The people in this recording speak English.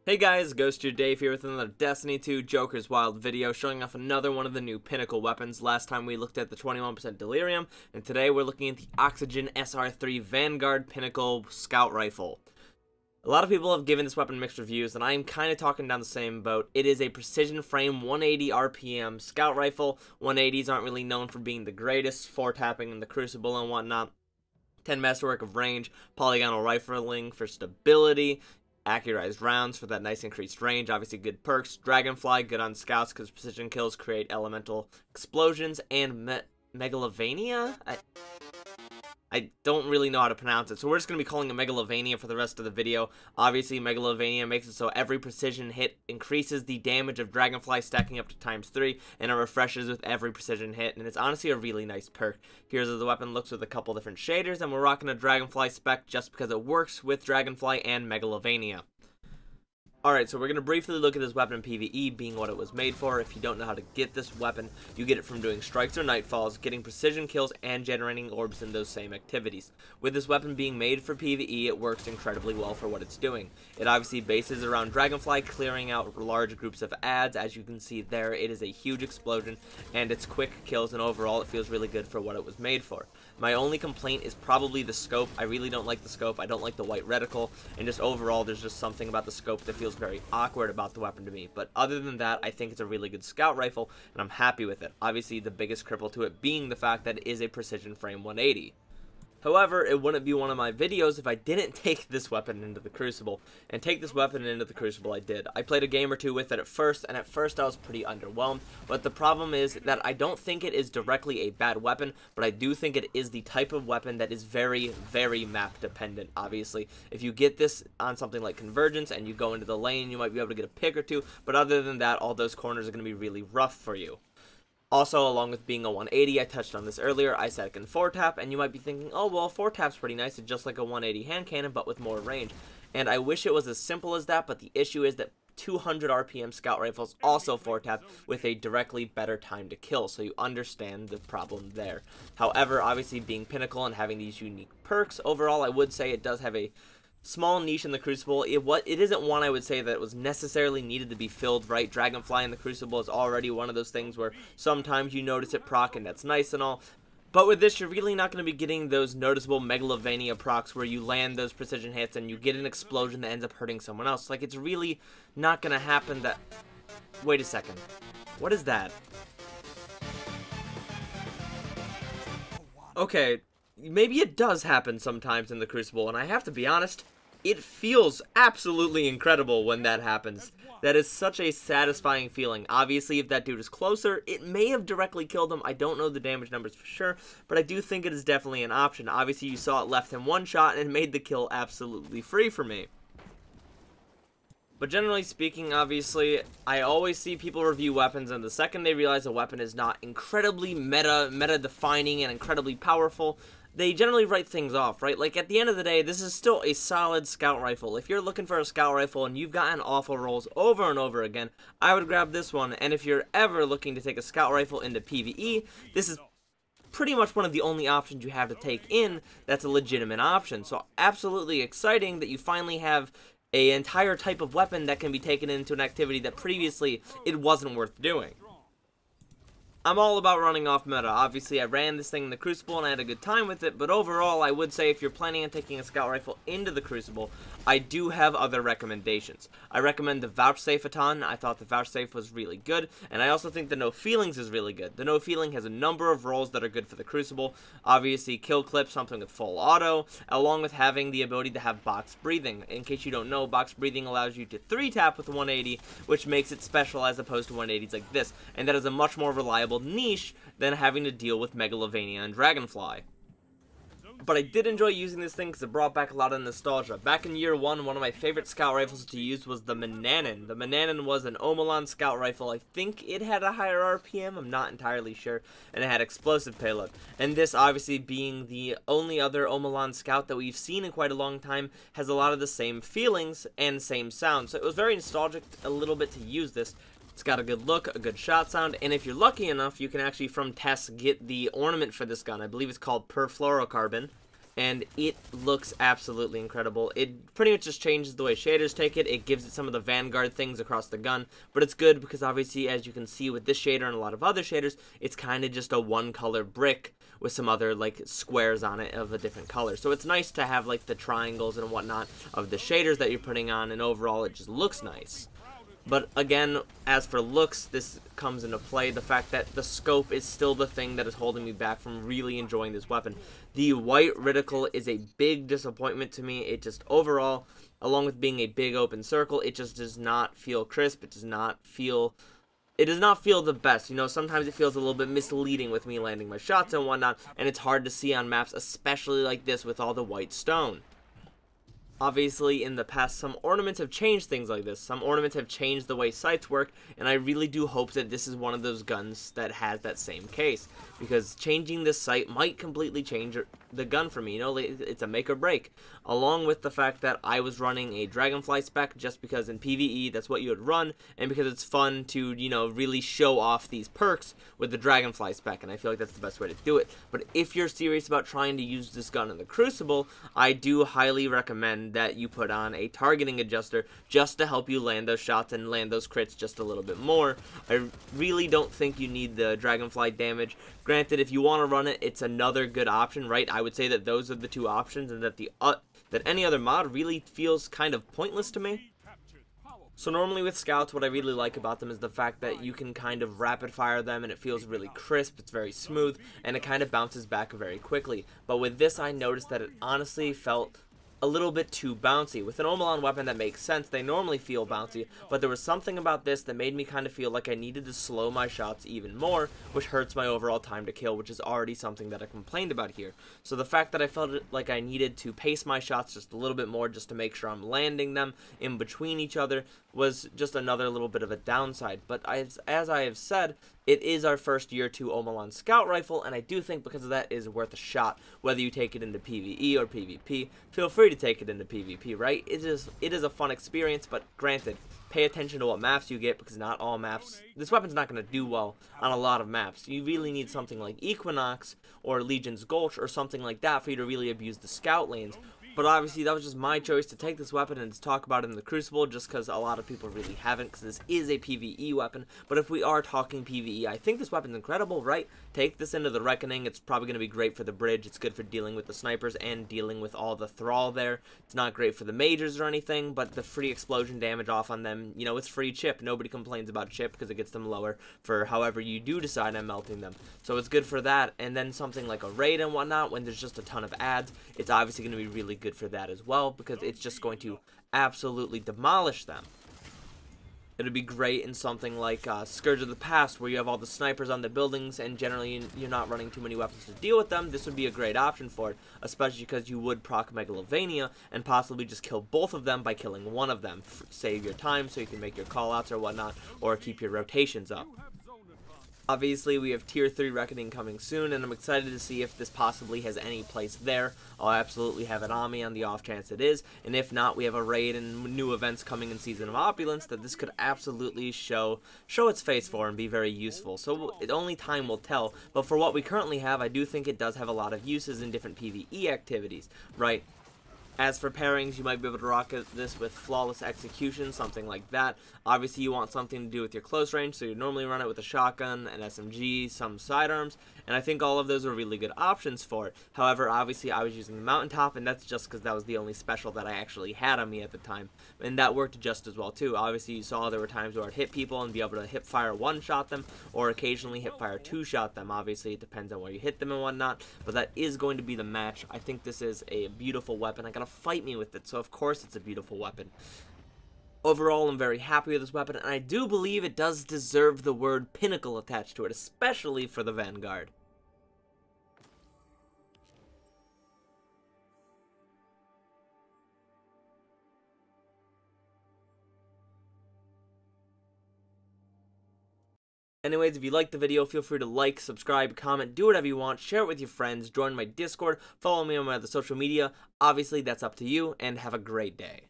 Hey guys, Ghost your Dave here with another Destiny 2 Joker's Wild video showing off another one of the new Pinnacle weapons. Last time we looked at the 21% Delirium, and today we're looking at the Oxygen SR3 Vanguard Pinnacle Scout Rifle. A lot of people have given this weapon mixed reviews, and I am kind of talking down the same boat. It is a precision frame 180 RPM scout rifle. 180s aren't really known for being the greatest, 4-tapping in the Crucible and whatnot. 10 masterwork of range, polygonal rifling for stability, accurized rounds for that nice increased range, obviously good perks. Dragonfly, good on scouts because precision kills create elemental explosions, and Megalovania? I don't really know how to pronounce it, so we're just going to be calling it Megalovania for the rest of the video. Obviously, Megalovania makes it so every precision hit increases the damage of Dragonfly, stacking up to ×3, and it refreshes with every precision hit, and it's honestly a really nice perk. Here's how the weapon looks with a couple different shaders, and we're rocking a Dragonfly spec just because it works with Dragonfly and Megalovania. Alright, so we're going to briefly look at this weapon in PvE, being what it was made for. If you don't know how to get this weapon, you get it from doing strikes or nightfalls, getting precision kills, and generating orbs in those same activities. With this weapon being made for PvE, it works incredibly well for what it's doing. It obviously bases around Dragonfly, clearing out large groups of adds. As you can see there, it is a huge explosion, and it's quick kills, and overall it feels really good for what it was made for. My only complaint is probably the scope. I really don't like the scope. I don't like the white reticle, and just overall there's just something about the scope that feels very awkward about the weapon to me. But other than that, I think it's a really good scout rifle, and I'm happy with it. Obviously, the biggest cripple to it being the fact that it is a precision frame 180. However, it wouldn't be one of my videos if I didn't take this weapon into the Crucible. And take this weapon into the Crucible I did. I played a game or two with it at first, and at first I was pretty underwhelmed. But the problem is that I don't think it is directly a bad weapon, but I do think it is the type of weapon that is very, very map dependent, obviously. If you get this on something like Convergence and you go into the lane, you might be able to get a pick or two, but other than that, all those corners are going to be really rough for you. Also, along with being a 180, I touched on this earlier, I said it can 4-tap, and you might be thinking, oh, well, 4-tap's pretty nice, it's just like a 180 hand cannon, but with more range. And I wish it was as simple as that, but the issue is that 200 RPM scout rifles also 4-tap with a directly better time to kill, so you understand the problem there. However, obviously being Pinnacle and having these unique perks, overall I would say it does have a small niche in the Crucible. It isn't one I would say that was necessarily needed to be filled, right? Dragonfly in the Crucible is already one of those things where sometimes you notice it proc and that's nice and all. But with this, you're really not going to be getting those noticeable Megalovania procs where you land those precision hits and you get an explosion that ends up hurting someone else. Like, it's really not going to happen that... Wait a second. What is that? Okay, maybe it does happen sometimes in the Crucible, and I have to be honest, it feels absolutely incredible when that happens. That is such a satisfying feeling. Obviously, if that dude is closer, it may have directly killed him. I don't know the damage numbers for sure, but I do think it is definitely an option. Obviously, you saw it left him one shot and made the kill absolutely free for me. But generally speaking, obviously, I always see people review weapons, and the second they realize a weapon is not incredibly meta-defining and incredibly powerful, they generally write things off, right? Like, at the end of the day, this is still a solid scout rifle. If you're looking for a scout rifle and you've gotten awful rolls over and over again, I would grab this one. And if you're ever looking to take a scout rifle into PvE, this is pretty much one of the only options you have to take in that's a legitimate option. So absolutely exciting that you finally have an entire type of weapon that can be taken into an activity that previously it wasn't worth doing. I'm all about running off meta. Obviously, I ran this thing in the Crucible and I had a good time with it, but overall, I would say if you're planning on taking a scout rifle into the Crucible, I do have other recommendations. I recommend the Vouchsafe a ton. I thought the Vouchsafe was really good, and I also think the No Feelings is really good. The No Feeling has a number of roles that are good for the Crucible. Obviously, kill clip, something with full auto, along with having the ability to have box breathing. In case you don't know, box breathing allows you to 3-tap with 180, which makes it special as opposed to 180s like this, and that is a much more reliable niche than having to deal with Megalovania and Dragonfly. But I did enjoy using this thing because it brought back a lot of nostalgia. Back in year one of my favorite scout rifles to use was the Manannan. The Manannan was an Omelon scout rifle. I think it had a higher RPM, I'm not entirely sure, and it had explosive payload. And this, obviously being the only other Omelon scout that we've seen in quite a long time, has a lot of the same feelings and same sounds. So it was very nostalgic a little bit to use this. It's got a good look, a good shot sound, and if you're lucky enough, you can actually, from tests, get the ornament for this gun. I believe it's called perfluorocarbon. and it looks absolutely incredible. It pretty much just changes the way shaders take it. It gives it some of the Vanguard things across the gun, but it's good because obviously, as you can see with this shader and a lot of other shaders, it's kind of just a one-color brick with some other like squares on it of a different color. So it's nice to have like the triangles and whatnot of the shaders that you're putting on, and overall it just looks nice. But again, as for looks, this comes into play. The fact that the scope is still the thing that is holding me back from really enjoying this weapon. The white reticle is a big disappointment to me. It just overall, along with being a big open circle, it just does not feel crisp. It does not feel the best. You know, sometimes it feels a little bit misleading with me landing my shots and whatnot, and it's hard to see on maps, especially like this with all the white stone. Obviously, in the past, some ornaments have changed things like this. Some ornaments have changed the way sights work, and I really do hope that this is one of those guns that has that same case, because changing this sight might completely change the gun for me. You know, it's a make or break. Along with the fact that I was running a Dragonfly spec just because in PvE that's what you would run, and because it's fun to, you know, really show off these perks with the Dragonfly spec, and I feel like that's the best way to do it. But if you're serious about trying to use this gun in the Crucible, I do highly recommend that you put on a targeting adjuster just to help you land those shots and land those crits just a little bit more. I really don't think you need the Dragonfly damage. Granted, if you want to run it, it's another good option, right? I would say that those are the two options, and that that any other mod really feels kind of pointless to me. So normally with scouts, what I really like about them is the fact that you can kind of rapid fire them and it feels really crisp, it's very smooth, and it kind of bounces back very quickly. But with this, I noticed that it honestly felt a little bit too bouncy. With an Omalon weapon, that makes sense. They normally feel bouncy, but there was something about this that made me kind of feel like I needed to slow my shots even more, which hurts my overall time to kill, which is already something that I complained about here. So the fact that I felt like I needed to pace my shots just a little bit more just to make sure I'm landing them in between each other was just another little bit of a downside. But as I have said, it is our first year 2 Omalon Scout Rifle, and I do think because of that it is worth a shot. Whether you take it into PvE or PvP, feel free to take it into PvP, right? It is a fun experience, but granted, pay attention to what maps you get, because not all maps, this weapon's not going to do well on a lot of maps. You really need something like Equinox or Legion's Gulch or something like that for you to really abuse the scout lanes. But obviously, that was just my choice to take this weapon and to talk about it in the Crucible, just because a lot of people really haven't, because this is a PvE weapon. But if we are talking PvE, I think this weapon's incredible, right? Take this into the Reckoning. It's probably going to be great for the bridge. It's good for dealing with the snipers and dealing with all the thrall there. It's not great for the majors or anything, but the free explosion damage off on them, you know, it's free chip. Nobody complains about chip because it gets them lower for however you do decide on melting them. So it's good for that. And then something like a raid and whatnot, when there's just a ton of ads, it's obviously going to be really good for that as well, because it's just going to absolutely demolish them. It would be great in something like Scourge of the Past, where you have all the snipers on the buildings and generally you're not running too many weapons to deal with them. This would be a great option for it, especially because you would proc Megalovania and possibly just kill both of them by killing one of them. Save your time so you can make your callouts or whatnot, or keep your rotations up. Obviously, we have Tier 3 Reckoning coming soon, and I'm excited to see if this possibly has any place there. I'll absolutely have it on me on the off chance it is, and if not, we have a raid and new events coming in Season of Opulence that this could absolutely show its face for and be very useful. So only time will tell, but for what we currently have, I do think it does have a lot of uses in different PvE activities, right? As for pairings, you might be able to rock this with Flawless Execution, something like that. Obviously, you want something to do with your close range, so you normally run it with a shotgun, an SMG, some sidearms, and I think all of those are really good options for it. However, obviously, I was using the Mountaintop, and that's just because that was the only special that I actually had on me at the time, and that worked just as well, too. Obviously, you saw there were times where I'd hit people and be able to hip-fire one-shot them, or occasionally hip-fire two-shot them. Obviously, it depends on where you hit them and whatnot, but that is going to be the match. I think this is a beautiful weapon. I gotta fight me with it, so of course it's a beautiful weapon. Overall, I'm very happy with this weapon, and I do believe it does deserve the word Pinnacle attached to it, especially for the Vanguard. Anyways, if you liked the video, feel free to like, subscribe, comment, do whatever you want, share it with your friends, join my Discord, follow me on my other social media. Obviously, that's up to you, and have a great day.